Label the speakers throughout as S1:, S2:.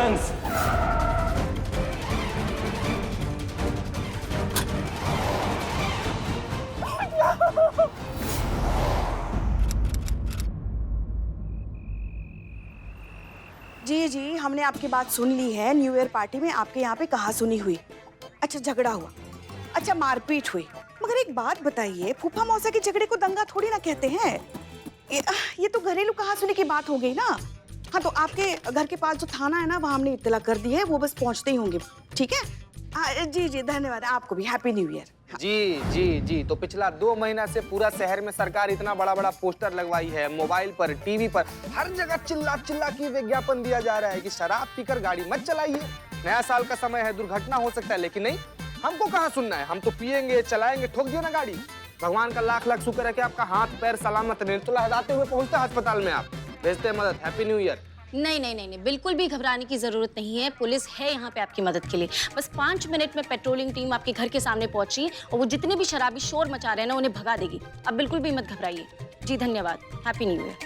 S1: Guns.
S2: जी जी, हमने आपकी बात सुन ली है। न्यू ईयर पार्टी में आपके यहाँ पे कहासुनी हुई, अच्छा झगड़ा हुआ, अच्छा मारपीट हुई। मगर एक बात बताइए, फूफा मौसा के झगड़े को दंगा थोड़ी ना कहते हैं। ये तो घरेलू कहासुनी की बात हो गई ना। हाँ, तो आपके घर के पास जो थाना है ना, वहाँ हमने इत्तला कर दी है, वो बस पहुँचते ही होंगे। ठीक है? जी जी, धन्यवाद। आपको भी हैप्पी न्यू ईयर।
S3: जी जी जी। तो पिछला 2 महीना से पूरा शहर में सरकार इतना बड़ा बड़ा पोस्टर लगवाई है, मोबाइल पर, टीवी पर, हर जगह चिल्ला चिल्ला के विज्ञापन दिया जा रहा है कि शराब पीकर गाड़ी मत चलाइए, नया साल का समय है, दुर्घटना हो सकता है। लेकिन नहीं, हमको कहाँ सुनना है, हम तो पियेंगे, चलाएंगे, ठोक दियो ना गाड़ी। भगवान का लाख लाख शुक्र है कि आपका हाथ पैर सलामत नहीं, तो लहराते हुए पहुंचते अस्पताल में, आप भेजते हैं मदद। Happy new year.
S4: नहीं नहीं नहीं नहीं, बिल्कुल भी घबराने की जरूरत नहीं है। पुलिस है यहाँ पे आपकी मदद के लिए। बस 5 मिनट में पेट्रोलिंग टीम आपके घर के सामने पहुंची और वो जितने भी शराबी शोर मचा रहे हैं ना, उन्हें भगा देगी। अब बिल्कुल भी मत घबराइए। जी धन्यवाद, हैप्पी न्यू ईयर।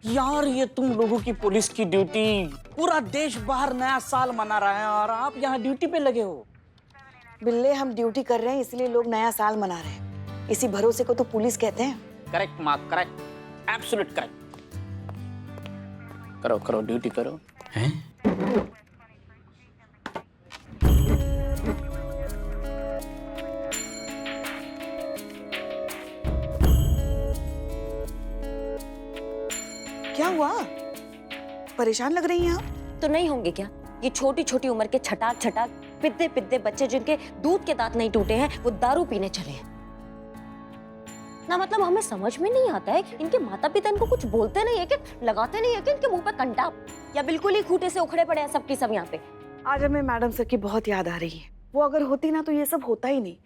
S5: यार, ये तुम लोगों की पुलिस की ड्यूटी, पूरा देश बाहर नया साल मना रहा है और आप यहाँ ड्यूटी पे लगे हो।
S2: बिल्ले, हम ड्यूटी कर रहे हैं इसलिए लोग नया साल मना रहे हैं। इसी भरोसे को तो पुलिस कहते हैं।
S5: करेक्ट माँ, करेक्ट, एब्सोल्यूट करेक्ट। करो करो, ड्यूटी करो। हैं?
S2: क्या हुआ? परेशान लग रही हैं आप?
S6: तो नहीं होंगे क्या? ये छोटी छोटी उम्र के छटाक छटाक पिद्दे पिद्दे बच्चे जिनके दूध के दांत नहीं टूटे हैं, वो दारू पीने चले हैं ना। मतलब हमें समझ में नहीं आता है, इनके माता पिता इनको कुछ बोलते नहीं है कि लगाते नहीं है कि इनके मुंह पे कंटाप, या बिल्कुल ही खूंटे से उखड़े पड़े हैं सबकी सब यहाँ पे।
S2: आज हमें मैडम सर की बहुत याद आ रही है। वो अगर होती ना तो ये सब होता ही नहीं।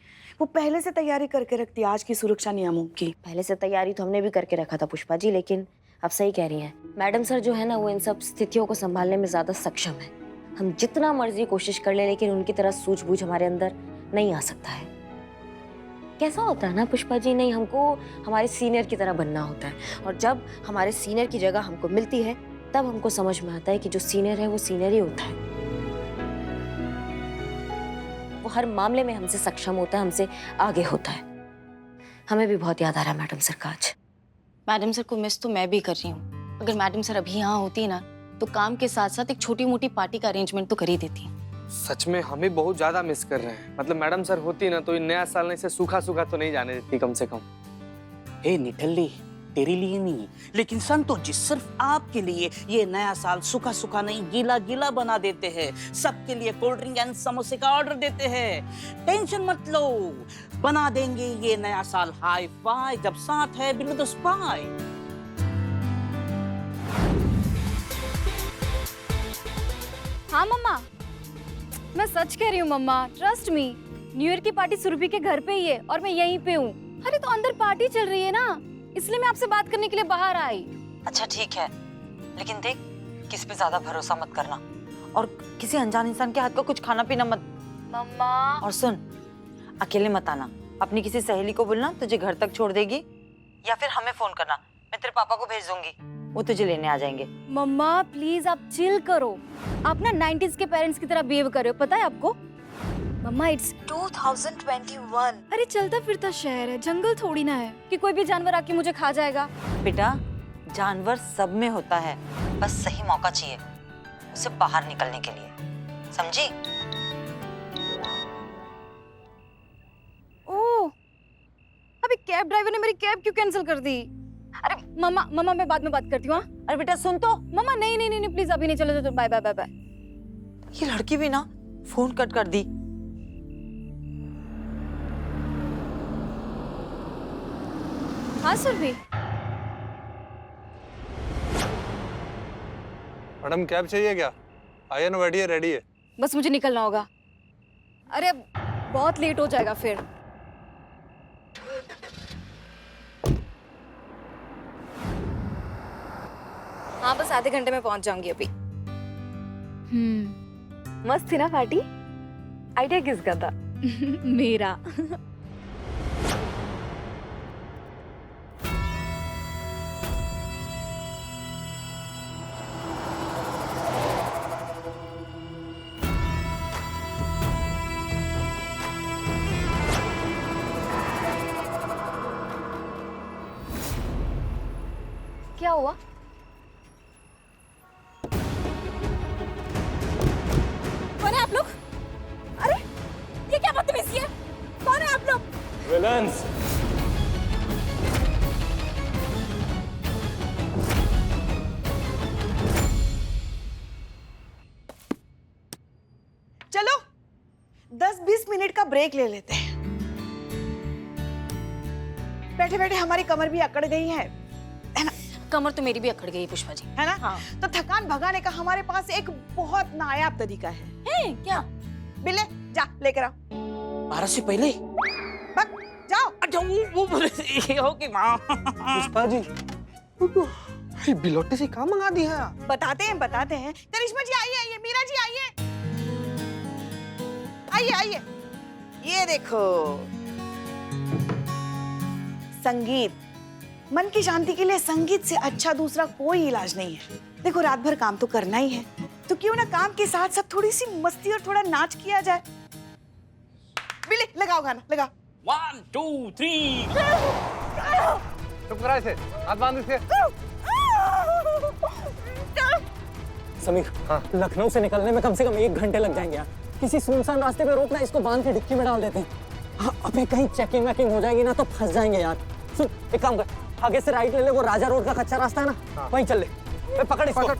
S2: वो पहले से तैयारी करके रखती आज की सुरक्षा नियमों की।
S6: पहले से तैयारी तो हमने भी करके रखा था पुष्पा जी, लेकिन अब सही कह रही हैं मैडम सर जो है ना, वो इन सब स्थितियों को संभालने में ज्यादा सक्षम है। हम जितना मर्जी कोशिश कर ले, लेकिन उनकी तरह सूझबूझ हमारे अंदर नहीं आ सकता है। कैसा होता है ना पुष्पा जी, नहीं हमको हमारे सीनियर की तरह बनना होता है, और जब हमारे सीनियर की जगह हमको मिलती है, तब हमको समझ में आता है कि जो सीनियर है वो सीनियर ही होता है। वो हर मामले में हमसे सक्षम होता है, हमसे आगे होता है। हमें भी बहुत याद आ रहा है मैडम सर का आज।
S4: मैडम सर को मिस तो मैं भी कर रही हूँ। अगर मैडम सर अभी यहाँ होती ना, तो काम के साथ साथ एक छोटी मोटी पार्टी का अरेंजमेंट तो कर ही देती।
S3: सच में हम भी बहुत ज्यादा मिस कर रहे हैं। मतलब मैडम सर होती ना, तो ये नया साल ने से सूखा सूखा तो नहीं जाने देती कम से कम।
S5: हे निठल्ली, तेरे लिए नहीं, लेकिन संतोष जी सिर्फ आपके लिए ये नया साल सूखा सूखा नहीं, गीला गीला बना देते हैं। सबके लिए कोल्ड ड्रिंक एंड समोसे का ऑर्डर देते हैं। टेंशन मत लो, बना देंगे ये नया साल हाई फाई, जब साथ है बिलो द स्पाई।
S7: हाँ मम्मा, मैं सच कह रही हूँ मम्मा, ट्रस्ट मी। न्यू ईयर की पार्टी सुरभि के घर पे ही है और मैं यहीं पे हूँ। अरे तो अंदर पार्टी चल रही है ना, इसलिए मैं आपसे बात करने के लिए बाहर आई।
S8: अच्छा ठीक है, लेकिन देख किस पे ज्यादा भरोसा मत करना, और किसी अनजान इंसान के हाथ का कुछ खाना पीना मत।
S7: मम्मा।
S8: और सुन, अकेले मत आना, अपनी किसी सहेली को बोलना तुझे घर तक छोड़ देगी, या फिर हमें फोन करना, मैं तेरे पापा को भेज दूंगी, वो तुझे लेने आ जाएंगे।
S7: मम्मा प्लीज आप चिल करो। आप ना 90s के पेरेंट्स की तरह बिहेव कर रहे हो, पता है आपको? मम्मा इट्स
S8: 2021।
S7: अरे चलता फिरता शहर है, जंगल थोड़ी ना है कि कोई भी जानवर आके मुझे खा जाएगा।
S8: बेटा, जानवर सब में होता है, बस सही मौका चाहिए उसे बाहर निकलने के लिए, समझी?
S7: ओह, अभी कैब ड्राइवर ने मेरी कैब क्यों कैंसिल कर दी? अरे मम्मा मैं बाद में बात करती हूँ।
S8: अरे बेटा सुन तो।
S7: मम्मा नहीं प्लीज अभी नहीं, चलो बाय बाय बाय बाय।
S8: ये लड़की भी ना फोन कट कर दी।
S7: हाँ सुरभि।
S1: मैडम कैब चाहिए क्या? आइए ना, बैठिए, रेडी है।
S7: बस मुझे निकलना होगा। अरे बहुत लेट हो जाएगा फिर। हाँ बस आधे घंटे में पहुंच जाऊंगी अभी। मस्त थी ना पार्टी? आइडिया किसका था? मेरा। हुआ? कौन है आप लोग? अरे ये क्या बदतमीजी है? कौन है आप लोग?
S9: विलन्स।
S2: चलो 10-20 मिनट का ब्रेक ले लेते हैं। बैठे बैठे हमारी कमर भी अकड़ गई है ना?
S4: कमर तो मेरी भी अकड़ गई पुष्पा जी।
S2: है ना?
S4: हाँ।
S2: तो थकान भगाने का हमारे पास एक बहुत नायाब तरीका है।
S4: क्या?
S2: बिल्ले जा लेकर आओ।
S5: 12 से पहले
S2: बक जाओ।
S5: अच्छा वो ये हो कि माँ।
S3: पुष्पा जी बिलोटे से कहाँ मंगा दी है?
S2: बताते हैं। करिश्मा जी आइए, मीरा जी आइए, आइए। ये देखो संगीत। मन की शांति के लिए संगीत से अच्छा दूसरा कोई इलाज नहीं है। देखो रात भर काम तो करना ही है, तो क्यों ना काम के साथ साथ थोड़ी सी मस्ती और थोड़ा नाच किया जाए। बिल्ले लगाओ गाना, लगाओ।
S5: 1 2 3।
S1: चुप करा इसे, हाथ बांध इसके।
S9: समीर, लखनऊ से निकलने में कम से कम 1 घंटे लग जाएंगे यार। किसी सुनसान रास्ते पे रोकना, इसको बांध के डिक्की में डाल देते हैं। हाँ, अबे कहीं चेकिंग वेकिंग हो जाएगी ना तो फंस जाएंगे यार। सुन, एक काम कर, आगे से राइट ले ले, वो राजा रोड का कच्चा रास्ता है ना, वहीं चल ले। पकड़ इसको।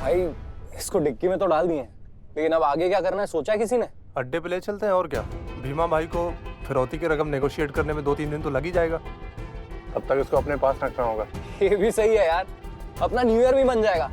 S9: भाई इसको डिक्की में तो डाल दिए, लेकिन अब आगे क्या करना है सोचा है किसी ने?
S1: अड्डे पे ले चलते हैं और क्या। भीमा भाई को फिरौती की रकम नेगोशिएट करने में 2-3 दिन तो लग ही जाएगा। तब तक इसको अपने पास रखना होगा।
S9: ये भी सही है यार, अपना न्यू ईयर भी बन जाएगा।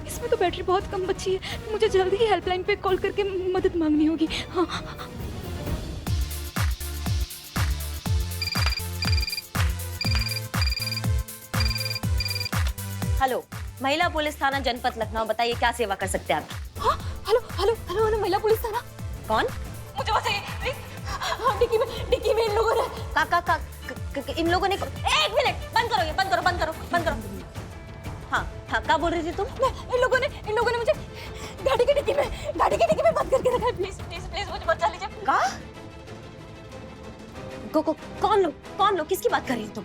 S7: इसमें तो बैटरी बहुत कम बची है, मुझे जल्दी ही हेल्पलाइन पे कॉल करके मदद मांगनी होगी। हाँ।
S6: हेलो, महिला पुलिस थाना जनपद लखनऊ, बताइए क्या सेवा कर सकते हैं आप?
S7: हाँ, हेलो महिला पुलिस थाना।
S6: कौन?
S7: मुझे बताइए प्लीज। हाँ, डिक्की में इन लोगों ने
S6: इन लोगों ने 1 मिनट, बंद करो ये, बंद करो। हाँ, क्या बोल रही थी तुम?
S7: इन लोगों ने मुझे गाड़ी की डिक्की में बंद करके रखा है। प्लीज मुझे बचा लीजिए।
S6: कहा? कौन लोग किसकी बात कर रही हो तुम?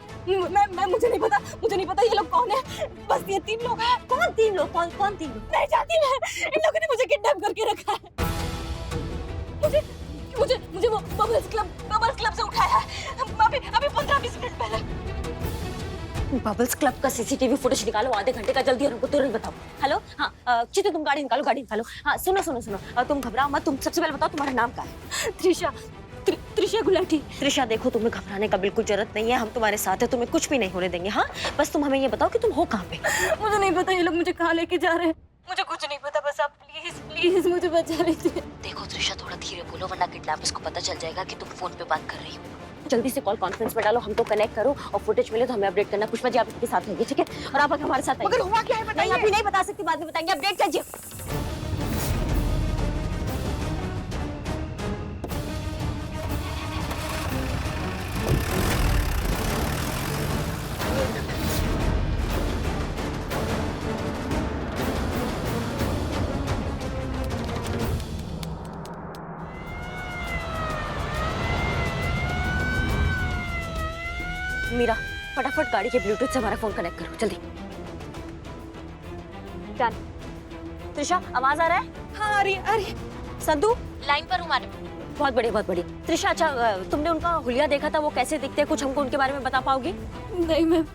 S7: मैं मुझे नहीं पता ये लोग कौन है। बस ये 3 लोग हैं।
S6: कौन 3 लोग? कौन 3 लोग?
S7: नहीं जानती मैं। इन लोगों ने मुझे किडनैप करके रखा है। मुझे वो बबल्स क्लब से उठाया है अभी 15-20 मिनट पहले।
S6: बबल्स क्लब का सीसीटीवी फुटेज निकालो, आधे घंटे का, जल्दी, और उनको तुरंत बताओ। हेलो, हाँ चित्तू, तुम गाड़ी निकालो। हाँ, सुनो, तुम घबराओ मत। तुम सबसे पहले बताओ तुम्हारा नाम क्या है?
S7: त्रिशा गुलाटी।
S6: त्रिशा, देखो तुम्हें घबराने का बिल्कुल जरूरत नहीं है, हम तुम्हारे साथ हैं, तुम्हें कुछ भी नहीं होने देंगे। हाँ, बस तुम हमें ये बताओ कि तुम हो कहाँ पे?
S7: मुझे नहीं पता ये लोग मुझे कहाँ लेके जा रहे हैं, मुझे कुछ नहीं पता। बस आप प्लीज मुझे बचा लीजिए।
S6: देखो त्रिशा, थोड़ा धीरे बोलो। बोलो, वरना किडनैपर्स को पता चल जाएगा कि तुम फोन पे बात कर रही हो। जल्दी से कॉल कॉन्फ्रेंस में डालो, हमको कनेक्ट करो और फुटेज मिले तो हमें अपडेट करना। पुष्पा जी आप इसके साथ रहिए, ठीक है? और आप हमारे साथ
S2: मगर हुआ क्या है
S6: नहीं,
S2: बताइए।
S6: अभी नहीं बता सकती, बाद में बताएंगे। अपडेट कीजिए। मीरा, फटाफट गाड़ी के ब्लूटूथ से हमारा फोन कनेक्ट करो, जल्दी। डन। त्रिशा, आवाज आ रहा है?
S2: हाँ आ रही है।
S6: संधू, लाइन पर हूँ मैडम। बहुत बढ़िया, बहुत बढ़िया। त्रिशा, अच्छा तुमने उनका हुलिया देखा था, वो कैसे दिखते हैं? कुछ हमको उनके बारे में बता पाओगी?
S7: नहीं मैम,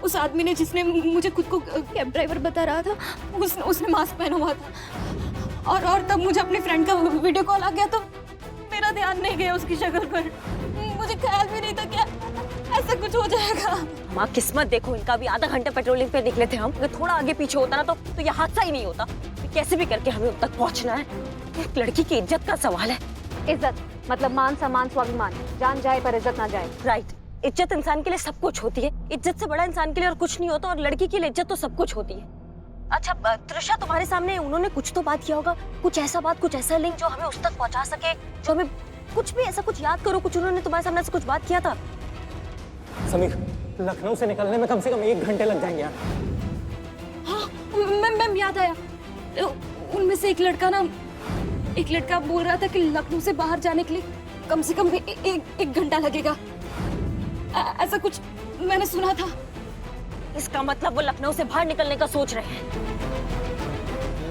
S7: उस आदमी ने जिसने मुझे खुद को कैब ड्राइवर बता रहा था, उसने मास्क पहना हुआ था। और तब मुझे अपनी फ्रेंड का वीडियो कॉल आ गया तो मेरा ध्यान नहीं गया उसकी शक्ल पर। मुझे ख्याल भी नहीं था क्या ऐसा कुछ हो जाएगा।
S6: माँ किस्मत देखो, इनका भी आधा घंटे पेट्रोलिंग पे निकले थे हम। अगर थोड़ा आगे पीछे होता ना तो ये हादसा ही नहीं होता। कैसे भी करके हमें उन तक पहुँचना है। एक लड़की की इज्जत का सवाल है।
S7: इज्जत मतलब मान सम्मान स्वाभिमान, जान जाए पर इज्जत ना जाए।
S6: राइट, इज्जत इंसान के लिए सब कुछ होती है। इज्जत से बड़ा इंसान के लिए और कुछ नहीं होता, और लड़की के लिए इज्जत तो सब कुछ होती है। अच्छा त्रिशा, तुम्हारे सामने उन्होंने कुछ तो बात किया होगा, कुछ ऐसा लिंक जो हमें उस तक पहुंचा सके, जो हमें कुछ भी ऐसा कुछ याद करो, कुछ उन्होंने तुम्हारे सामने से कुछ बात किया था?
S9: समीर, लखनऊ से निकलने में कम से कम 1 घंटे लग जाएंगे यार।
S7: हाँ मैम याद आया, उनमें से एक लड़का बोल रहा था कि लखनऊ से बाहर जाने के लिए कम से कम एक घंटा लगेगा। ऐसा कुछ मैंने सुना था।
S6: इसका मतलब वो लखनऊ से बाहर निकलने का सोच रहे हैं।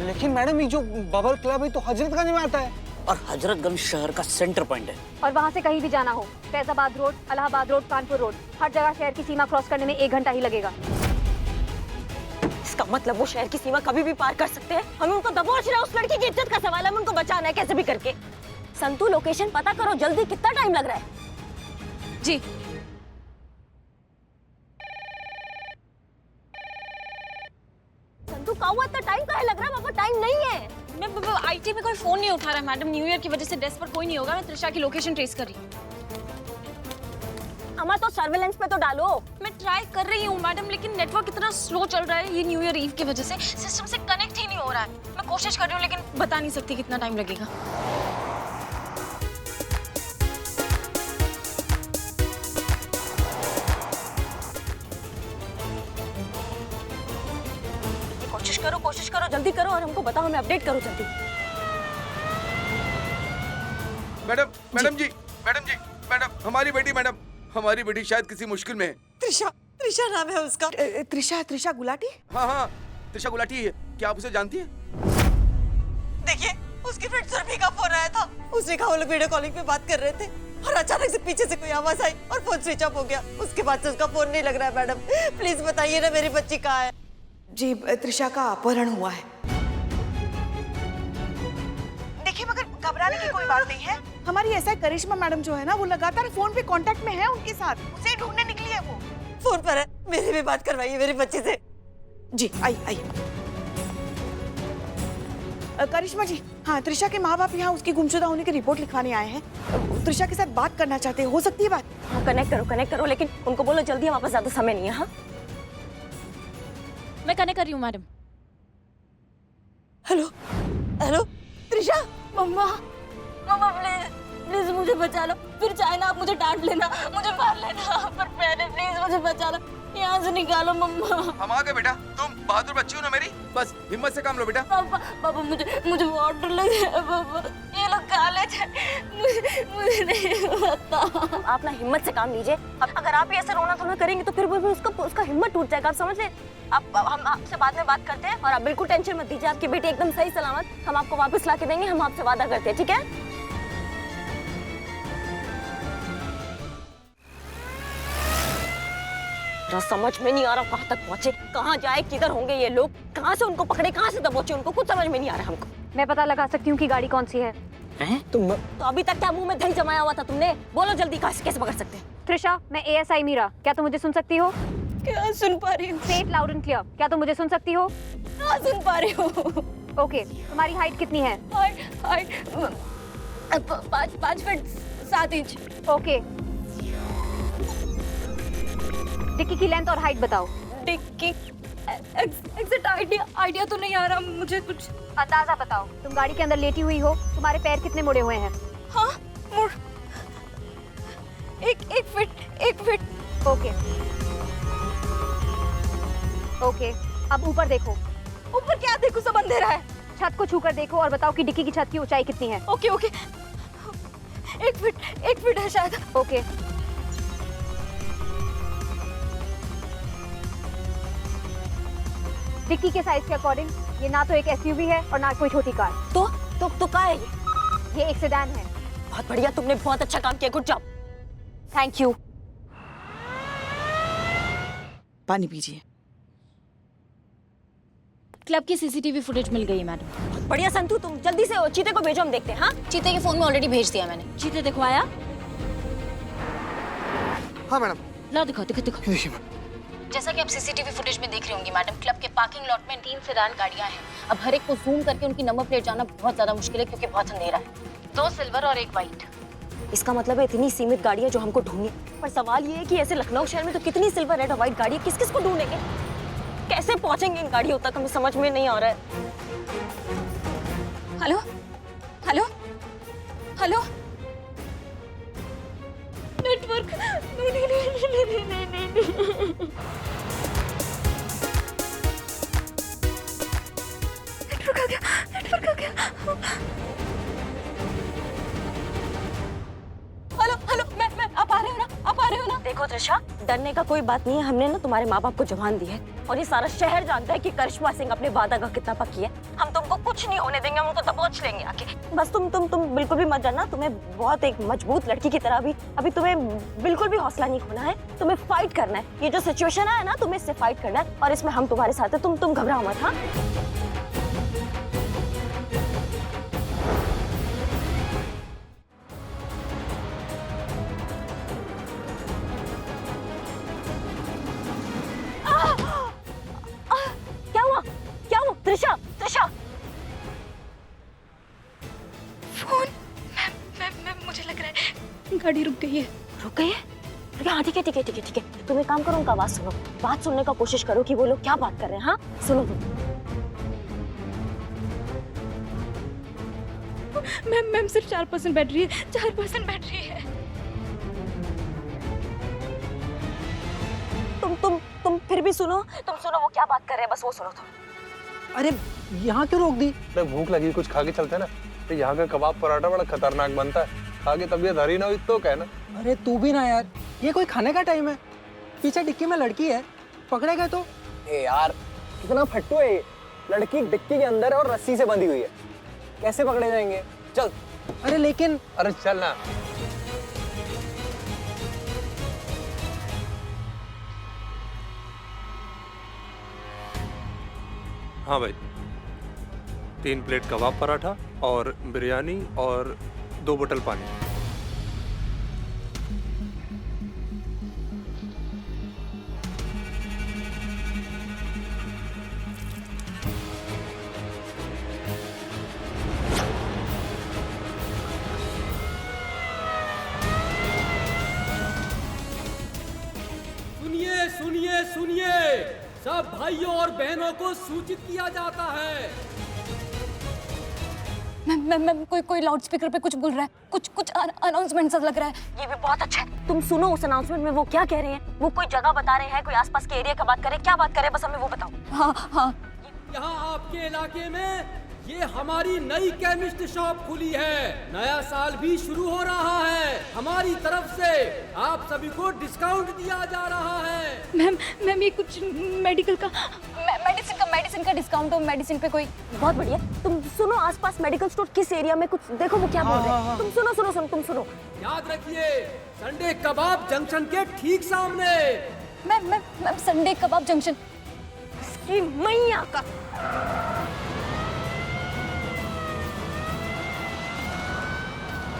S3: लेकिन मैडम ये जो बबल क्लब है तो हजरतगंज में आता है,
S5: और हजरतगंज शहर का सेंटर पॉइंट है।
S7: और वहाँ से कहीं भी जाना हो, Faizabad road, Allahabad road, Kanpur road, हर जगह शहर की सीमा क्रॉस करने में 1 घंटा ही लगेगा।
S6: इसका मतलब वो शहर की सीमा कभी भी पार कर सकते हैं। हमें उनको दबोचना है, उस लड़की की इज्जत का सवाल है, हमें उनको बचाना है कैसे भी करके। संतु, लोकेशन पता करो जल्दी, कितना टाइम लग रहा है?
S7: जी
S6: संतु, का हुआ इतना टाइम काहे लग रहा है? पापा टाइम नहीं है।
S4: मैं आईटी में कोई फोन नहीं उठा रहा है मैडम। न्यू ईयर की वजह से डेस्क पर कोई नहीं होगा। मैं त्रिशा की लोकेशन ट्रेस कर रही हूँ।
S6: अमा तो सर्वेलेंस पे तो डालो।
S4: मैं ट्राई कर रही हूँ मैडम, लेकिन नेटवर्क इतना स्लो चल रहा है ये न्यू ईयर ईव की वजह से, सिस्टम से कनेक्ट ही नहीं हो रहा है। मैं कोशिश कर रही हूँ लेकिन बता नहीं सकती कितना टाइम लगेगा।
S6: कोशिश करो जल्दी करो, और हमको बताओ, हमें अपडेट करो जल्दी।
S10: मैडम, हमारी बेटी शायद किसी मुश्किल में है।
S2: त्रिशा नाम है उसका। त्रिशा गुलाटी।
S10: हाँ, त्रिशा गुलाटी है। क्या आप उसे जानती हैं?
S2: देखिए, उसकी फ्रेंड सुरभि का फोन आया था। उसने कहा वो लोग वीडियो कॉलिंग पे बात कर रहे थे और अचानक से पीछे से कोई आवाज आई और फोन स्विच ऑफ हो गया। उसके बाद से उसका फोन नहीं लग रहा है। मैडम प्लीज बताइए ना मेरी बच्ची कहाँ है? जी, त्रिशा का अपहरण हुआ है। देखिए, मगर घबराने की कोई बात नहीं है। हमारी ऐसा करिश्मा मैडम जो है ना, वो लगातार फोन पे कांटेक्ट में है उनके साथ। उसे ढूंढने निकली है वो। फोन पर है। मेरी भी बात करवाइए मेरी बच्ची से। जी आई। करिश्मा जी, हाँ, त्रिशा के माँ बाप यहाँ उसकी गुमशुदा होने की रिपोर्ट लिखवाने आए हैं। त्रिशा के साथ बात करना चाहते हैं, हो सकती है बात?
S6: हाँ, कनेक्ट करो, लेकिन उनको बोलो जल्दी, हमारे पास ज्यादा समय नहीं है। हाँ,
S4: मैं कनेक्ट कर रही हूँ मैडम।
S2: हेलो त्रिशा।
S7: मम्मा प्लीज मुझे बचा लो। फिर चाहे ना आप मुझे डांट लेना, मुझे मार लेना, पर पहले प्लीज मुझे बचा लो, यहाँ से निकालो मम्मा।
S10: हम आ गए बेटा। तुम बहादुर बच्ची हो ना मेरी, बस हिम्मत से काम लो बेटा।
S7: पापा मुझे बहुत डर लग रहा है पापा। ये लोग काले थे, मुझे नहीं पता।
S6: आप ना हिम्मत से काम लीजिए। अब अगर आप ही ऐसे रोना धोना करेंगे तो फिर उसका हिम्मत टूट जाएगा। आप समझ ले। हम आपसे बाद में बात करते हैं, और आप बिल्कुल टेंशन मत दीजिए। आपकी बेटी एकदम सही सलामत हम आपको वापस ला के देंगे। हम आपसे वादा करते हैं, ठीक है? समझ में नहीं आ रहा कहाँ तक पहुँचे, कहाँ जाए, किधर होंगे ये लोग, कहाँ से उनको पकड़े, कहाँ से दबोचे उनको, कुछ समझ में नहीं आ रहा हमको।
S7: मैं पता लगा सकती हूँ कि गाड़ी कौन सी है।
S5: तुम
S6: तो अभी तक क्या मुंह में दही जमाया हुआ था तुमने? बोलो जल्दी, कैसे पकड़ सकते हैं?
S7: त्रिशा, मैं ASI मीरा। क्या तुम मुझे सुन सकती हो?
S2: क्या सुन पा रही हूँ?
S7: से इट लाउड एंड क्लियर। क्या तुम मुझे सुन सकती हो?
S2: हाँ, सुन पा रही हूँ।
S7: ओके, तुम्हारी हाइट कितनी है?
S2: Height
S7: 5 feet 7 inch. Okay, dickey की लेंथ और हाइट बताओ। डिक्की एग्जैक्ट आइडिया तो नहीं आ रहा मुझे, कुछ अंदाजा बताओ। तुम गाड़ी के अंदर लेटी हुई हो, तुम्हारे पैर कितने मुड़े हुए हैं? हाँ, मुड़ एक फीट। ओके ओके, अब ऊपर देखो। ऊपर क्या देखो, सब अंधेरा है। छत को छूकर देखो और बताओ कि डिक्की की छत की ऊंचाई कितनी है। ओके, एक फीट है शायद। ओके, डिक्की के साइज के अकॉर्डिंग ये ना तो एक एसयूवी है और ना कोई छोटी कार।
S6: तो क्या है
S7: ये एक सेडान है।
S6: बहुत बढ़िया, तुमने बहुत अच्छा काम किया, गुड जॉब।
S7: Thank you.
S2: पानी पीजिए।
S4: क्लब की सीसीटीवी फुटेज मिल गई है मैडम।
S6: बढ़िया संतू, तुम जल्दी से चीते को भेजो, हम देखते हैं। हाँ,
S4: चीते के फोन में ऑलरेडी भेज दिया मैंने।
S6: चीते दिखवाया?
S3: हाँ मैडम।
S4: ला दिखाओ। जैसा कि आप सीसीटीवी फुटेज में देख रही होंगी मैडम, क्लब के पार्किंग लॉट में 3 सेडान गाड़ियां हैं। अब हर एक को जूम करके उनकी नंबर प्लेट जाना बहुत ज्यादा मुश्किल है क्योंकि बहुत अंधेरा है। 2 सिल्वर और 1 व्हाइट।
S6: इसका मतलब है इतनी सीमित गाड़ियां जो हमको ढूंढनी, पर सवाल ये है कि ऐसे लखनऊ शहर में तो कितनी सिल्वर, रेड और व्हाइट गाड़ियां, किस किस को ढूंढेंगे? कैसे पहुंचेंगे इन गाड़ियों तक, हमें समझ में नहीं आ रहा है।
S7: हेलो हेलो हेलो, नेटवर्क नहीं। नेटवर्क आ गया। हेलो, मैं आप आ रहे हो ना?
S6: देखो त्रिशा, डरने का कोई बात नहीं है। हमने ना तुम्हारे माँ बाप को जबान दी है और ये सारा शहर जानता है कि करिश्मा सिंह अपने वादा का कितना पक्की है। हम तुमको कुछ नहीं होने देंगे, हम उनको दबोच लेंगे आके। बस तुम बिल्कुल भी मत डरना। तुम्हें बहुत एक मजबूत लड़की की तरह अभी तुम्हें बिल्कुल भी हौसला नहीं खोना है। तुम्हें फाइट करना है। ये जो सिचुएशन है ना, तुम्हें इससे फाइट करना है और इसमें हम तुम्हारे साथ है। तुम घबराओ मत। हाँ, क्या हुआ त्रिशा?
S7: फोन। मैं मुझे लग रहा है गाड़ी रुक गई है।
S6: हाँ, ठीक है। तुम एक काम करो, उनका आवाज सुनो। बात सुनने का कोशिश करो कि वो लोग क्या बात कर रहे हैं। हाँ, सुनो।
S7: मैम सिर्फ 4% बैटरी है। 4% बैटरी है।
S6: तुम फिर भी सुनो। तुम सुनो वो क्या बात कर रहे हैं, बस वो सुनो तुम।
S9: अरे यहाँ क्यों रोक दी?
S1: अरे भूख लगी, कुछ खा के चलते ना। तो यहाँ का कबाब पराठा बड़ा खतरनाक बनता है, खा के तबीयत हरी ना हुई तो क्या ना।
S9: अरे तू भी ना यार, ये कोई खाने का टाइम है? पीछे डिक्की में लड़की है, पकड़े गए तो? ए यार, कितना फट्टू है ये। लड़की डिक्की के अंदर है और रस्सी से बंधी हुई है, कैसे पकड़े जाएंगे? चल। अरे लेकिन,
S1: अरे चल ना। हाँ भाई, 3 प्लेट कबाब पराठा और बिरयानी और 2 बोतल पानी।
S11: सुनिए, सब भाइयों और बहनों को सूचित किया जाता है।
S7: मैम कोई लाउड स्पीकर पे कुछ बोल रहा है, कुछ अनाउंसमेंट सा लग रहा है।
S6: ये भी बहुत अच्छा है। तुम सुनो उस अनाउंसमेंट में वो क्या कह रहे हैं। वो कोई जगह बता रहे हैं, कोई आसपास के एरिया का बात कर रहे हैं। क्या बात कर रहे हैं, बस हमें वो बताओ।
S7: हाँ।
S11: यहाँ आपके इलाके में ये हमारी नई केमिस्ट शॉप खुली है। नया साल भी शुरू हो रहा है। हमारी तरफ से आप सभी को डिस्काउंट दिया जा रहा है।
S7: मैम ये कुछ मेडिसिन का डिस्काउंट हो। मेडिसिन पे कोई।
S6: बहुत बढ़िया। तुम सुनो आसपास मेडिकल स्टोर किस एरिया में, कुछ देखो वो क्या बोल रहे हैं। तुम सुनो।
S11: याद रखिए, संडे कबाब जंक्शन के ठीक सामने।
S7: मैम संडे कबाब जंक्शन।
S6: इसकी मैया का।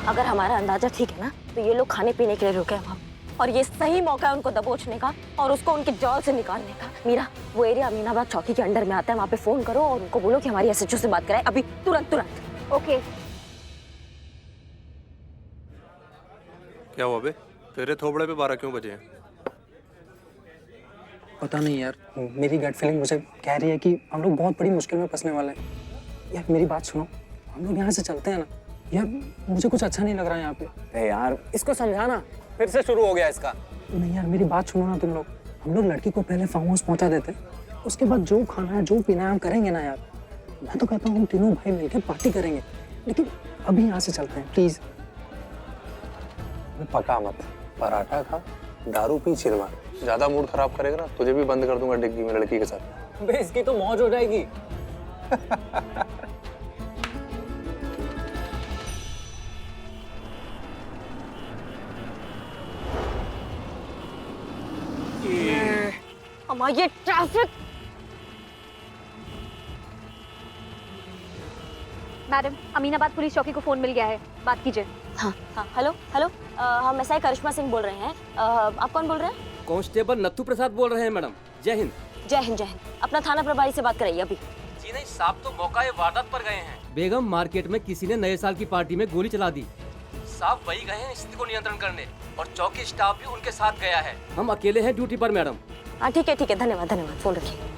S6: अगर हमारा अंदाजा ठीक है ना, तो ये लोग खाने पीने के लिए रुके हैं वहाँ, और ये सही मौका है उनको दबोचने का और उसको उनके जाल से निकालने का। मीरा, वो एरिया अमीनाबाद चौकी के अंडर में आता है, वहाँ पे फोन करो और उनको बोलो कि हमारी एसएचओ से बात कराए अभी, तुरंत।
S7: ओके।
S1: क्या हुआ बे? तेरे थोबड़े पे 12 क्यों बजे हैं?
S9: पता नहीं यार, मेरी गट फीलिंग मुझे कह रही है कि हम लोग बहुत बड़ी मुश्किल में फंसने वाले हैं। यार मेरी बात सुनो, हम लोग यहाँ से चलते हैं ना। यार मुझे कुछ अच्छा नहीं लग रहा है यहाँ पे।
S12: अरे यार इसको समझाना, फिर से शुरू हो गया इसका।
S9: नहीं यार मेरी बात सुनो ना तुम लोग। हम लोग लड़की को पहले फार्म हाउस पहुँचा देते, उसके बाद जो खाना है जो पीना है हम करेंगे ना यार। मैं तो कहता हूँ हम तीनों भाई मिलकर पार्टी करेंगे, लेकिन अभी यहाँ से चलते हैं प्लीज।
S1: पका मत, पराठा खा, दारू पी, चिल मार। ज्यादा मूड खराब करेगा ना तुझे भी बंद कर दूंगा डिग्गी में लड़की के साथ।
S12: बे इसकी तो मौज हो जाएगी।
S6: अम्मा ये ट्रैफिक।
S7: मैडम, अमीनाबाद पुलिस चौकी को फोन मिल गया है, बात कीजिए।
S6: हाँ हाँ, हेलो हेलो, हम एसआई करिश्मा सिंह बोल रहे हैं। आप कौन बोल रहे हैं?
S11: कांस्टेबल नत्थू प्रसाद बोल रहे हैं मैडम। जय हिंद।
S6: जय हिंद जय हिंद। अपना थाना प्रभारी से बात कराइए अभी।
S12: जी नहीं, साहब तो मौका वारदात पर गए हैं।
S11: बेगम मार्केट में किसी ने नए साल की पार्टी में गोली चला दी।
S12: साहब वही गए हैं स्थिति को नियंत्रण करने, और चौकी स्टाफ भी उनके साथ गया है।
S11: हम अकेले हैं ड्यूटी पर मैडम।
S6: हाँ ठीक है, धन्यवाद धन्यवाद, फोन रखिए।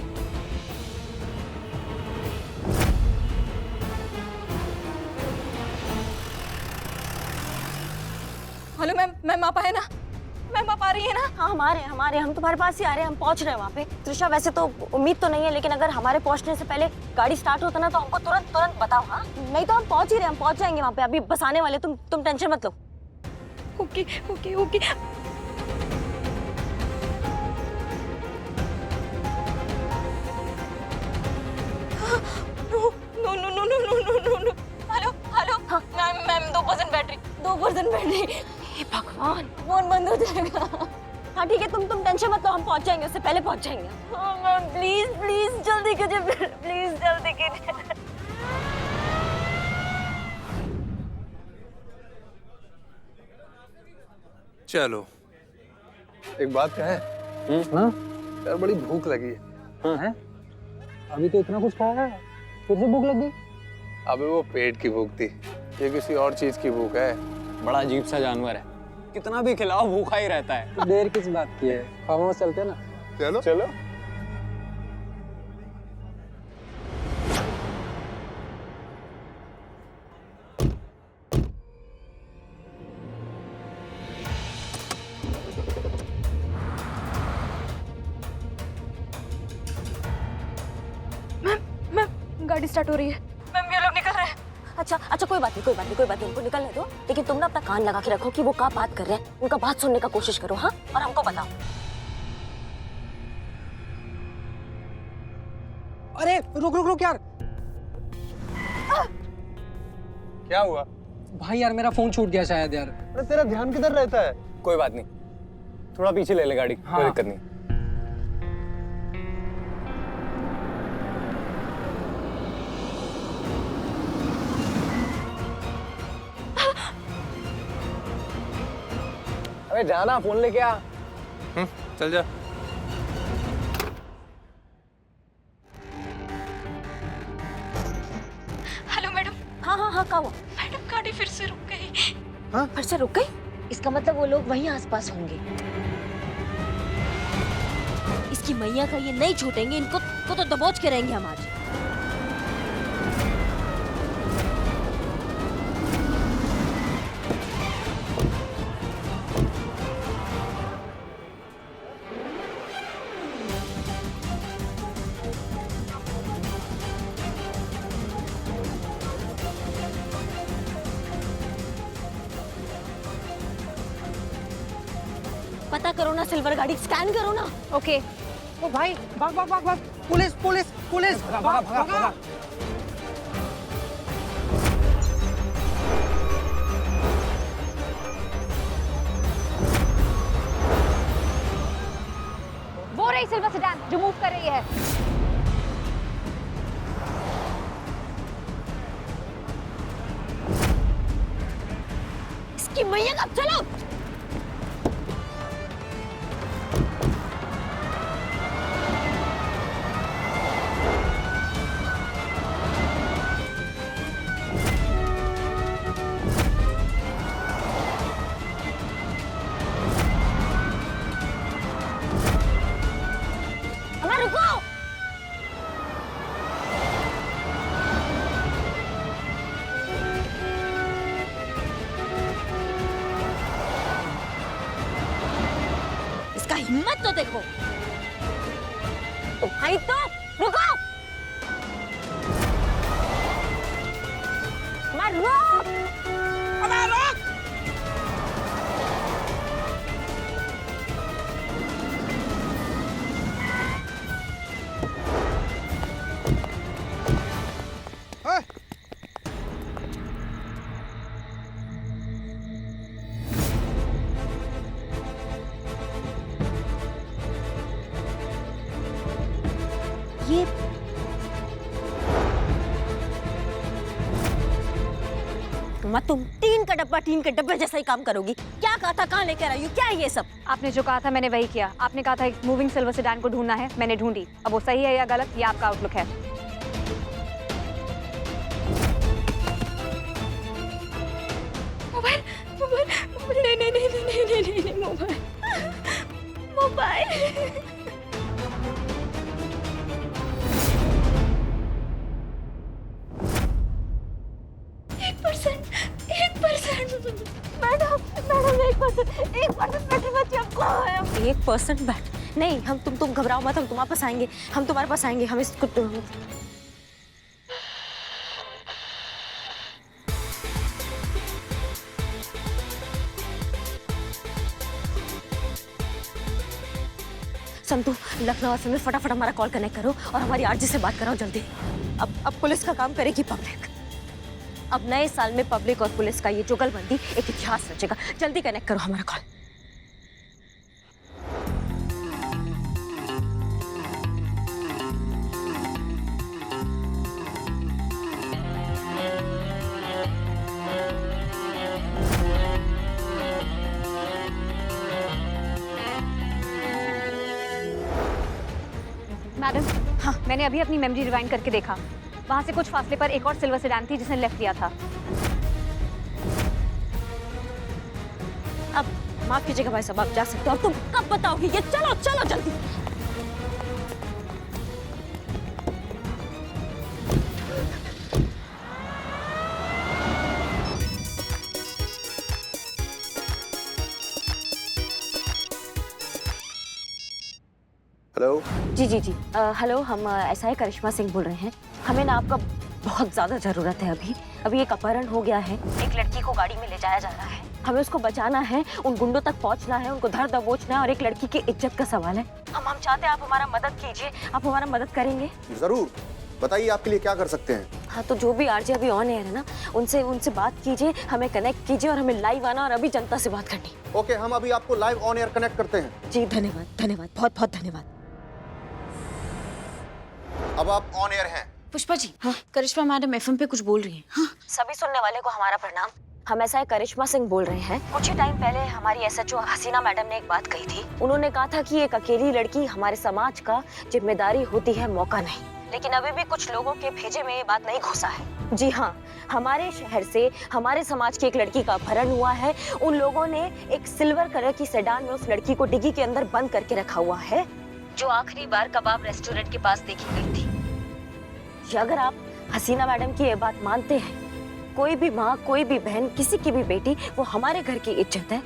S7: हेलो मैम आप आए ना? मैम आप आ रही है ना?
S6: हाँ हमारे हम तुम्हारे पास ही आ रहे हैं, हम पहुंच रहे हैं वहाँ पे। त्रिशा वैसे तो उम्मीद तो नहीं है, लेकिन अगर हमारे पहुंचने से पहले गाड़ी स्टार्ट होता ना तो हमको तुरंत बताओ। हाँ नहीं तो हम पहुंच ही रहे, हम पहुंच जाएंगे वहाँ पे, अभी बस आने वाले। तुम टेंशन मत लो।
S7: Okay okay okay. No. Hello
S6: हाँ
S7: मैम 2% बैटरी।
S6: 2% बैटरी। हे भगवान, फोन बंद हो जाएगा। हाँ ठीक है, तुम टेंशन मत लो, हम पहुंच जाएंगे, उससे पहले पहुंच जाएंगे। मैम प्लीज जल्दी कीजिए, प्लीज जल्दी कीजिए।
S1: चलो एक बात कहें?
S9: हाँ
S1: यार बड़ी भूख लगी है।
S9: हाँ है, अभी तो इतना कुछ खाया है, फिर से भूख लगी।
S1: अबे वो पेट की भूख थी, ये किसी और चीज की भूख है।
S12: बड़ा अजीब सा जानवर है, कितना भी खिलाओ भूखा ही रहता है।
S9: तो देर किस बात की है, फार्म हाउस चलते हैं ना।
S1: चलो चलो।
S7: मैम गाड़ी स्टार्ट हो रही है। मैम ये लोग निकल रहे हैं।
S6: अच्छा कोई बात नहीं, उनको निकलने दो, लेकिन तुम ना अपना कान लगा के रखो कि वो क्या बात कर रहे हैं, उनका बात सुनने का कोशिश करो। हाँ, और हमको बताओ।
S9: अरे रुक यार।
S1: क्या हुआ
S9: भाई यार मेरा फोन छूट गया शायद यार।
S1: अरे तेरा ध्यान किधर रहता है?
S12: कोई बात नहीं, थोड़ा पीछे ले ले गाड़ी।
S9: हाँ।
S12: कोई दिक्कत नहीं। अबे जाना, फोन लेके आ।
S1: चल जा।
S7: Hello madam.
S6: हाँ क्या हुआ?
S7: मैडम गाड़ी फिर से रुक गई।
S6: फिर से रुक गई? इसका मतलब वो लोग वहीं आसपास होंगे। इसकी मैया का ये नहीं छूटेंगे, इनको तो दबोच के रहेंगे हम आज। पता करो ना, सिल्वर गाड़ी स्कैन करो ना।
S7: ओके।
S9: ओ भाई भाग, पुलिस। भागा।
S7: वो रही सिल्वर सेडान जो मूव कर रही है।
S6: इसकी मैया का, चलो। हिम्मत तो देखो। तो भाई तो रुको, मैं रोक, अबे रोक। ये तुम टीन का डब्बा टीन के डब्बे जैसा ही काम करोगी। क्या कहा था, कहाँ लेकर आई हो, क्या है ये सब?
S7: आपने जो कहा था मैंने वही किया। आपने कहा था एक मूविंग सिल्वर सेडान को ढूंढना है, मैंने ढूंढी। अब वो सही है या गलत, ये आपका आउटलुक है। मोबाइल मोबाइल नहीं नहीं नहीं नहीं नहीं नहीं नहीं मोबाइल मोबाइल। मैडम 1% बैट नहीं। हम तुम घबराओ मत, हम तुम्हारे पास आएंगे, हम तुम्हारे पास आएंगे। हम इसको संतु, लखनऊ एफएम में फटाफट हमारा कॉल कनेक्ट करो और हमारी आरजे से बात कराओ जल्दी। अब पुलिस का काम करेगी पब्लिक। अब नए साल में पब्लिक और पुलिस का ये जुगलबंदी एक इतिहास रचेगा। जल्दी कनेक्ट करो हमारा कॉल। मैडम, हाँ, मैंने अभी अपनी मेमोरी रिवाइंड करके देखा। वहां से कुछ फासले पर एक और सिल्वर सेडान थी जिसने लेफ्ट लिया था।
S6: अब माफ कीजिएगा भाई साहब, आप जा सकते हो। अब तुम कब बताओगी ये? चलो चलो जल्दी।
S1: हेलो
S6: जी हेलो, हम एसआई करिश्मा सिंह बोल रहे हैं। हमें ना आपका बहुत ज्यादा जरूरत है। अभी एक अपहरण हो गया है। एक लड़की को गाड़ी में ले जाया जा रहा है। हमें उसको बचाना है, उन गुंडों तक पहुंचना है, उनको धर दबोचना है और एक लड़की की इज्जत का सवाल है। हम चाहते हैं आप हमारा मदद कीजिए। आप हमारा मदद करेंगे?
S13: जरूर, बताइए आपके लिए क्या कर सकते हैं।
S6: हाँ, तो जो भी आरजे अभी ऑन एयर है ना, उनसे बात कीजिए, हमें कनेक्ट कीजिए और हमें लाइव आना और अभी जनता से बात करनी।
S13: ओके, हम अभी आपको लाइव ऑन एयर कनेक्ट करते हैं।
S6: जी धन्यवाद, बहुत बहुत धन्यवाद।
S13: अब आप ऑन एयर हैं।
S4: पुष्पा जी, हाँ, करिश्मा मैडम एफएम पे कुछ बोल रही हैं।
S6: हाँ, सभी सुनने वाले को हमारा प्रणाम। हम एसआई करिश्मा सिंह बोल रहे हैं। कुछ ही टाइम पहले हमारी एसएचओ हसीना मैडम ने एक बात कही थी। उन्होंने कहा था कि एक अकेली लड़की हमारे समाज का जिम्मेदारी होती है, मौका नहीं। लेकिन अभी भी कुछ लोगों के भेजे में ये बात नहीं घुसा है। जी हाँ, हमारे शहर से हमारे समाज की एक लड़की का अपहरण हुआ है। उन लोगों ने एक सिल्वर कलर की सेडान में उस लड़की को डिग्गी के अंदर बंद करके रखा हुआ है, जो आखिरी बार कबाब रेस्टोरेंट के पास देखी गई थी। अगर आप हसीना मैडम की ये बात मानते हैं, कोई भी माँ, कोई भी बहन, किसी की भी बेटी, वो हमारे घर की इज्जत है।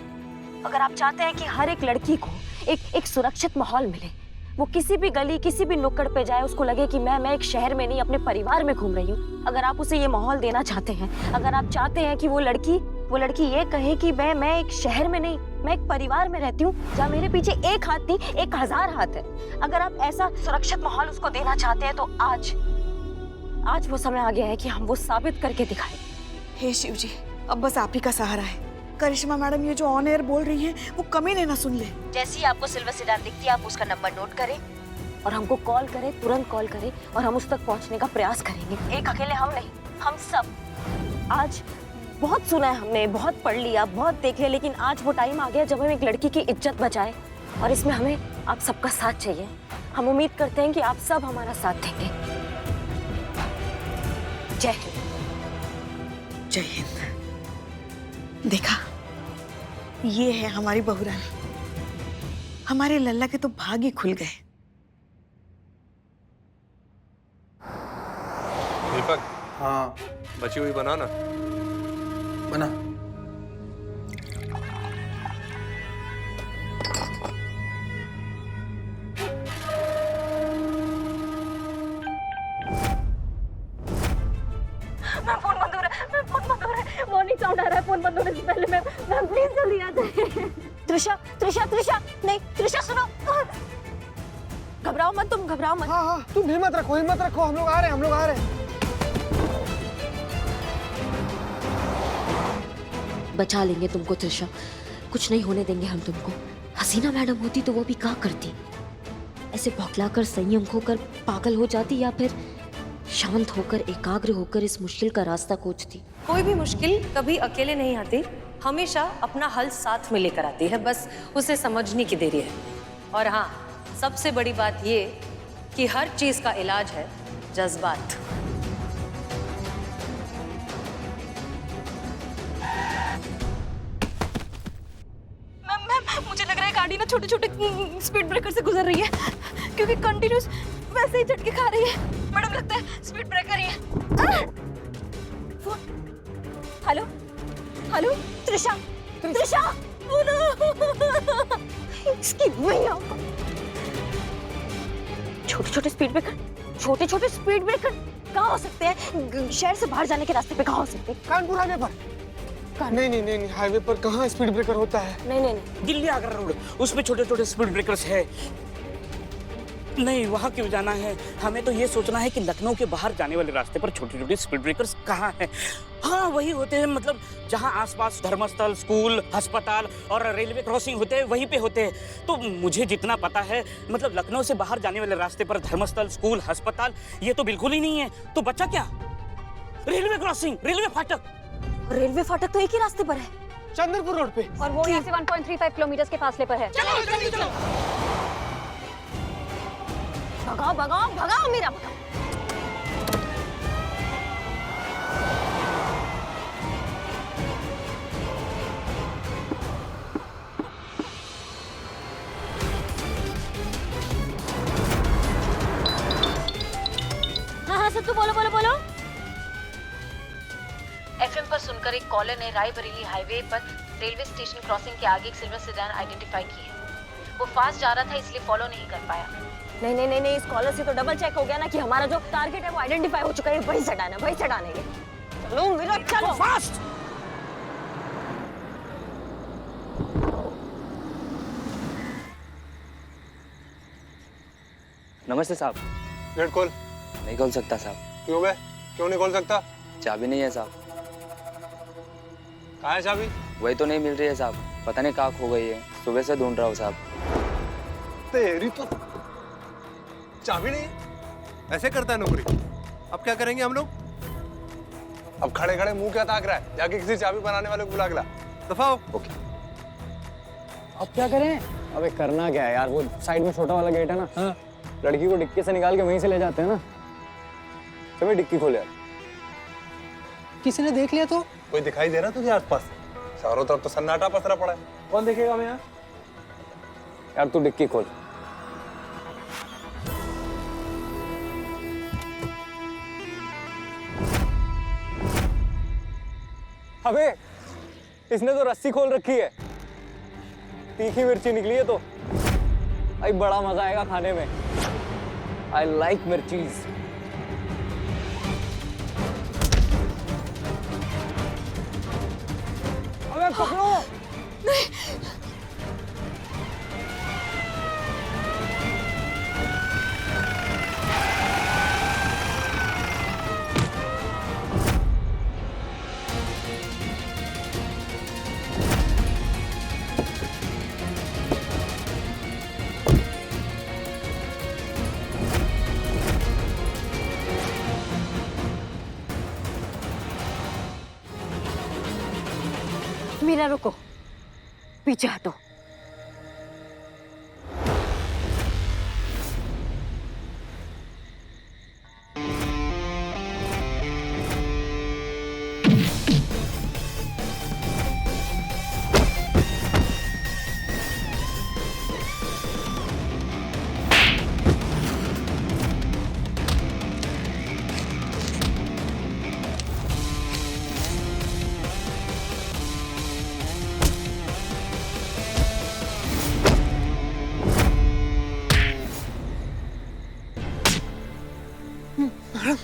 S6: अगर आप चाहते हैं कि हर एक लड़की को एक सुरक्षित माहौल मिले, वो किसी भी गली, किसी भी नुक्कड़ पे जाए, उसको लगे कि मैं एक शहर में नहीं, अपने परिवार में घूम रही हूँ। अगर आप उसे ये माहौल देना चाहते हैं, अगर आप चाहते हैं कि वो लड़की ये कहे कि मैं एक शहर में नहीं, मैं एक परिवार में रहती हूँ जहाँ मेरे पीछे एक हाथ नहीं 1000 हाथ है, अगर आप ऐसा सुरक्षित माहौल उसको देना चाहते हैं, तो आज वो समय आ गया है कि हम वो साबित करके दिखाएं।
S2: हे शिव जी, अब बस आप ही का सहारा है। करिश्मा मैडम ये जो ऑन एयर बोल रही हैं, वो कमीने ना सुन ले।
S6: जैसे ही आपको सिल्वर सेडान दिखती है, आप उसका नंबर नोट करें और हमको कॉल करें, तुरंत कॉल करें और हम उस तक पहुंचने का प्रयास करेंगे। एक अकेले हम नहीं, हम सब। आज बहुत सुना है हमने, बहुत पढ़ लिया, बहुत देख लिया, लेकिन आज वो टाइम आ गया जब हम एक लड़की की इज्जत बचाएं और इसमें हमें आप सबका साथ चाहिए। हम उम्मीद करते हैं कि आप सब हमारा साथ देंगे। जय हिंद।
S2: जय हिंद। देखा, ये है हमारी बहुरानी। हमारे लल्ला के तो भाग ही खुल गए।
S1: दीपक,
S10: हाँ
S1: बची हुई बनाना
S10: बना।
S6: गोली आ जाए। त्रिशा त्रिशा त्रिशा, नहीं त्रिशा सुनो, घबराओ मत तुम, घबराओ मत।
S3: हाँ हाँ, तुम हिम्मत रखो, हिम्मत रखो, हम लोग आ रहे हैं, हम लोग आ रहे हैं।
S6: बचा लेंगे तुमको त्रिशा, कुछ नहीं होने देंगे हम तुमको। हसीना मैडम होती तो वो भी क्या करती, ऐसे बौखलाकर संयम खोकर पागल हो जाती या फिर शांत होकर एकाग्र होकर इस मुश्किल का रास्ता खोजती।
S14: कोई भी मुश्किल कभी अकेले नहीं आती, हमेशा अपना हल साथ में लेकर आती है, बस उसे समझने की देरी है। और हाँ, सबसे बड़ी बात ये कि हर चीज का इलाज है जज्बात।
S7: मैम, मुझे लग रहा है गाड़ी ना छोटे छोटे स्पीड ब्रेकर से गुजर रही है, क्योंकि कंटिन्यूस वैसे ही झटके खा रही है। मैडम लगता है स्पीड ब्रेकर ही है। हेलो हेलो, त्रिशा त्रिशा,
S6: इसकी मैया, छोटे छोटे स्पीड ब्रेकर, छोटे छोटे स्पीड ब्रेकर कहाँ हो सकते हैं? शहर से बाहर जाने के रास्ते पे कहाँ हो सकते हैं?
S3: कानपुर हाईवे पर। नहीं नहीं नहीं, हाईवे पर कहाँ स्पीड ब्रेकर होता है?
S6: नहीं नहीं नहीं,
S5: दिल्ली आगरा रोड, उसमें छोटे छोटे स्पीड ब्रेकर्स है। नहीं, वहाँ क्यों जाना है? हमें तो ये सोचना है कि लखनऊ के बाहर जाने वाले रास्ते पर छोटे छोटे स्पीड ब्रेकर्स कहाँ हैं। हाँ, वही होते हैं, मतलब जहाँ आसपास धर्मस्थल, स्कूल, अस्पताल और रेलवे क्रॉसिंग होते हैं, वहीं पे होते हैं। तो मुझे जितना पता है, मतलब लखनऊ से बाहर जाने वाले रास्ते पर धर्मस्थल, स्कूल, अस्पताल ये तो बिल्कुल ही नहीं है। तो बच्चा क्या? रेलवे क्रॉसिंग, रेलवे फाटक।
S6: रेलवे फाटक तो एक ही रास्ते पर है,
S3: चंद्रपुर रोड पे,
S7: और वो यहाँ से 1.35 किलोमीटर के फासले पर है।
S3: चलो जल्दी चलो।
S6: भगाओ भगाओ भगाओ मेरा, भगाओ।
S4: हाँ हाँ सत्तू, बोलो बोलो बोलो।
S14: एफएम पर सुनकर एक कॉलर ने रायबरेली हाईवे पर रेलवे स्टेशन क्रॉसिंग के आगे एक सिल्वर सेडान आइडेंटिफाई की है। वो फास्ट जा रहा था, इसलिए फॉलो नहीं कर पाया।
S6: नहीं नहीं नहीं नहीं, इस कॉलर से तो डबल चेक हो गया ना कि हमारा जो टारगेट है वो आइडेंटिफाई हो चुका है। वही सेडान है, वही सेडान है ये। चलो मेरा, चलो
S5: फास्ट।
S12: नमस्ते साहब।
S1: गेट खोल।
S12: नहीं खोल सकता साहब।
S1: क्यों बे? क्यों नहीं खोल सकता?
S12: चाबी नहीं है साहब।
S1: कहाँ है चाबी?
S12: वही तो नहीं मिल रही है साहब, पता नहीं कहाँ खो गई है, सुबह से ढूंढ रहा हूँ साहब।
S1: तेरी तो चाबी नहीं है? ऐसे करता है नौकरी? अब क्या करेंगे हम लोग? अब खड़े खड़े मुंह क्या ताक रहा है? जाके किसी चाबी बनाने वाले को बुला के ला। दफाओ।
S12: ओके।
S9: अब क्या करें? अबे करना क्या है यार, वो साइड में छोटा वाला गेट है ना, हाँ, लड़की को डिक्की से निकाल के वहीं से ले जाते हैं ना। चलो डिक्की खोल यार।
S3: किसी ने देख लिया तो?
S1: कोई दिखाई दे रहा तुझे आसपास? चारों तरफ तो सन्नाटा पसरा पड़ा है, कौन देखेगा हमें यहाँ?
S9: यार तू डिक्की खोल। अबे इसने तो रस्सी खोल रखी है, तीखी मिर्ची निकली है तो भाई बड़ा मजा आएगा खाने में। I like mirchis. अबे पकड़ो।
S6: मीरा रुको, पीछे हटो।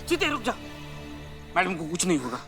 S5: सीधे रुक जा, मैडम को कुछ नहीं होगा।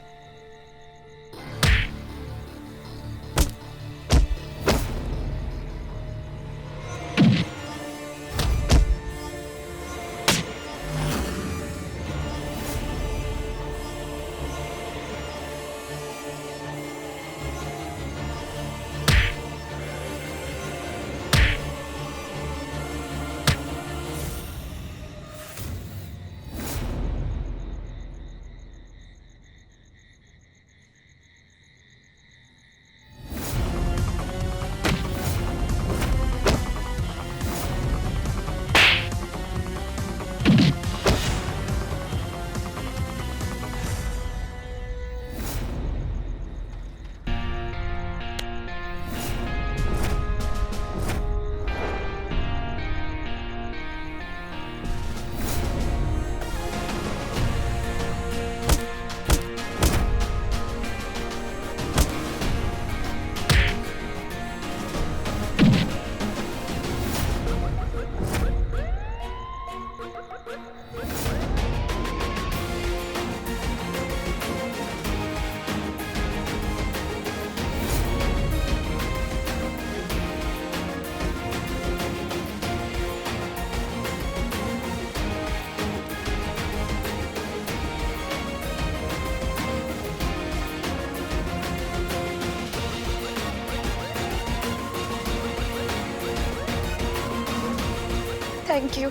S7: Thank you.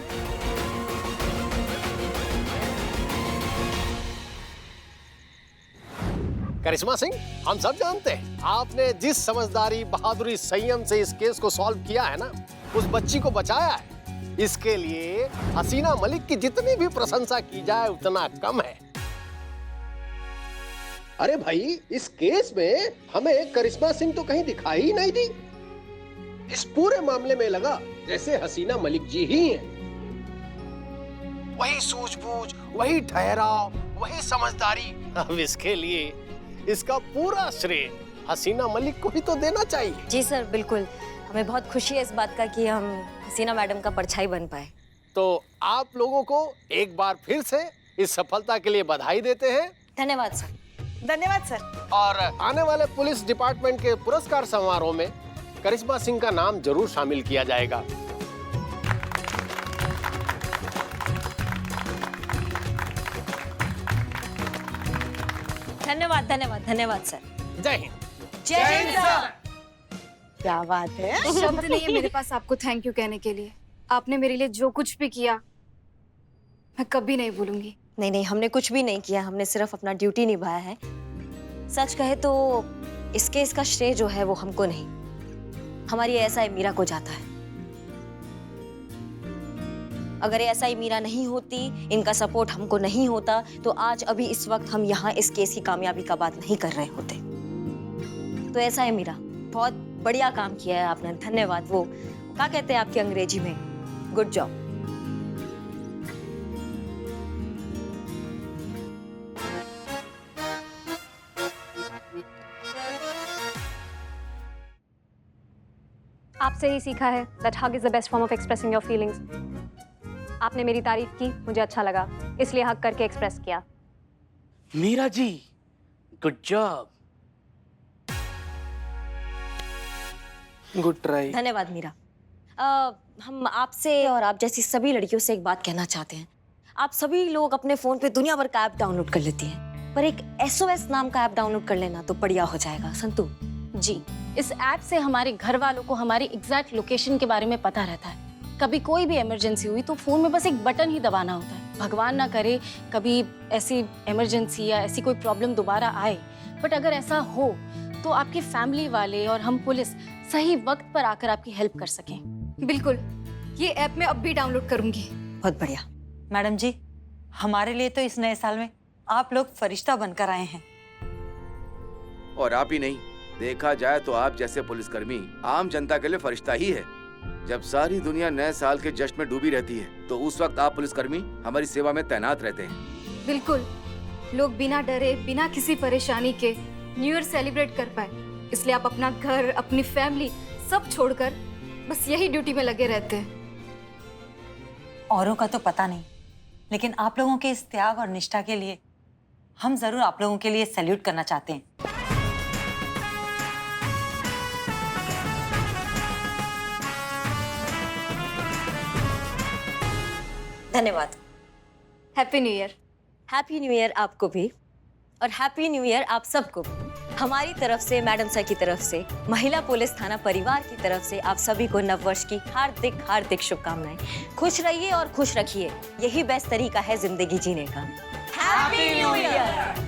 S15: करिश्मा सिंह, हम सब जानते हैं आपने जिस समझदारी, बहादुरी, संयम से इस केस को सॉल्व किया है ना, उस बच्ची को बचाया है, इसके लिए हसीना मलिक की जितनी भी प्रशंसा की जाए उतना कम है। अरे भाई, इस केस में हमें करिश्मा सिंह तो कहीं दिखाई ही नहीं दी। इस पूरे मामले में लगा जैसे हसीना मलिक जी ही हैं। वही सूझबूझ, वही ठहराव, वही समझदारी। अब इसके लिए इसका पूरा श्रेय हसीना मलिक को ही तो देना चाहिए।
S6: जी सर, बिल्कुल। हमें बहुत खुशी है इस बात का कि हम हसीना मैडम का परछाई बन पाए।
S15: तो आप लोगों को एक बार फिर से इस सफलता के लिए बधाई देते हैं।
S6: धन्यवाद सर।
S2: धन्यवाद सर।
S15: और आने वाले पुलिस डिपार्टमेंट के पुरस्कार समारोह में करिश्मा सिंह का नाम जरूर शामिल किया जाएगा।
S6: धन्यवाद धन्यवाद धन्यवाद सर।
S15: जय हिंद।
S2: जय हिंद सर। क्या बात है।
S7: शब्द नहीं है मेरे पास आपको थैंक यू कहने के लिए। आपने मेरे लिए जो कुछ भी किया मैं कभी नहीं भूलूंगी।
S6: नहीं नहीं, हमने कुछ भी नहीं किया, हमने सिर्फ अपना ड्यूटी निभाया है। सच कहे तो इस केस का श्रेय जो है वो हमको नहीं, हमारी एएसआई मीरा को जाता है। अगर एएसआई मीरा नहीं होती, इनका सपोर्ट हमको नहीं होता, तो आज अभी इस वक्त हम यहाँ इस केस की कामयाबी का बात नहीं कर रहे होते। तो एएसआई मीरा, बहुत बढ़िया काम किया है आपने, धन्यवाद। वो क्या कहते हैं आपकी अंग्रेजी में, गुड जॉब।
S7: आपसे ही सीखा है that hug is the best form of expressing your feelings। आपने मेरी तारीफ की, मुझे अच्छा लगा, इसलिए हग करके एक्सप्रेस किया।
S5: Meera ji, good job.
S3: Good try.
S6: धन्यवाद मीरा। हम आपसे और आप जैसी सभी लड़कियों से एक बात कहना चाहते हैं। आप सभी लोग अपने फोन पे दुनिया भर का ऐप डाउनलोड कर लेती हैं, पर एक SOS नाम का ऐप डाउनलोड कर लेना तो बढ़िया हो जाएगा। संतू
S4: जी, इस ऐप से हमारे घर वालों को हमारी एग्जैक्ट लोकेशन के बारे में पता रहता है। कभी कोई भी इमरजेंसी हुई तो फोन में बस एक बटन ही दबाना होता है। भगवान ना करे कभी ऐसी इमरजेंसी या ऐसी कोई प्रॉब्लम दोबारा आए, बट अगर ऐसा हो तो आपकी फैमिली वाले और हम पुलिस सही वक्त पर आकर आपकी हेल्प कर सकें।
S7: बिल्कुल, ये ऐप मैं अब भी डाउनलोड करूंगी।
S6: बहुत बढ़िया।
S8: मैडम जी, हमारे लिए तो इस नए साल में आप लोग फरिश्ता बनकर आए हैं।
S10: और आप ही नहीं, देखा जाए तो आप जैसे पुलिसकर्मी आम जनता के लिए फरिश्ता ही है। जब सारी दुनिया नए साल के जश्न में डूबी रहती है तो उस वक्त आप पुलिसकर्मी हमारी सेवा में तैनात रहते हैं।
S7: बिल्कुल, लोग बिना डरे, बिना किसी परेशानी के न्यू ईयर सेलिब्रेट कर पाए, इसलिए आप अपना घर, अपनी फैमिली सब छोड़कर बस यही ड्यूटी में लगे रहते हैं।
S8: औरों का तो पता नहीं, लेकिन आप लोगों के इस त्याग और निष्ठा के लिए हम जरूर आप लोगों के लिए सैल्यूट करना चाहते हैं।
S6: धन्यवाद।
S7: Happy new year.
S6: Happy new year आपको भी, और हैप्पी न्यू ईयर आप सबको। हमारी तरफ से, मैडम सर की तरफ से, महिला पुलिस थाना परिवार की तरफ से आप सभी को नववर्ष की हार्दिक हार्दिक शुभकामनाएं। खुश रहिए और खुश रखिए, यही बेस्ट तरीका है जिंदगी जीने का। Happy new year.